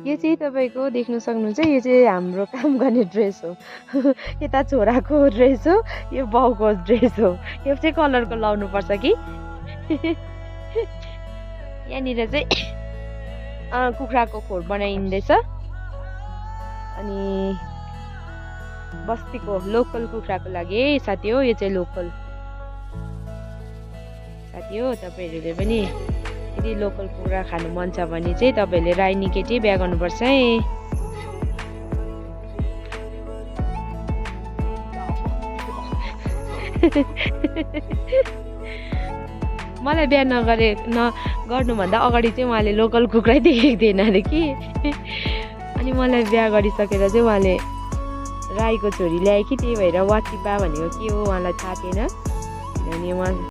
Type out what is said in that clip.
यो चाहिँ तपाईँको देख्न सक्नुहुन्छ, यो चाहिँ हाम्रो काम गर्ने ड्रेस हो। यता छोराको ड्रेस हो, यो बाउको ड्रेस हो। यो चाहिँ कलरको लाउनु पर्छ कि। यहाँनिर चाहिँ कुखुराको खोर बनाइँदैछ। अनि बस्तीको लोकल कुखुराको लागि है साथी हो, यो चाहिँ लोकल साथी हो। तपाईँहरूले पनि यदि लोकल कुखुरा खानु मन छ भने चाहिँ तपाईँहरूले राइनी केटी बिहा गर्नुपर्छ है। मलाई बिहा गर्नुभन्दा अगाडि चाहिँ उहाँले लोकल कुखुरै देखेको थिएन अरे कि। अनि मलाई बिहा गरिसकेर चाहिँ उहाँले राईको छोरी ल्याए कि, त्यही भएर वाकिबा भनेको के हो उहाँलाई थाहा थिएन। अनि उहाँ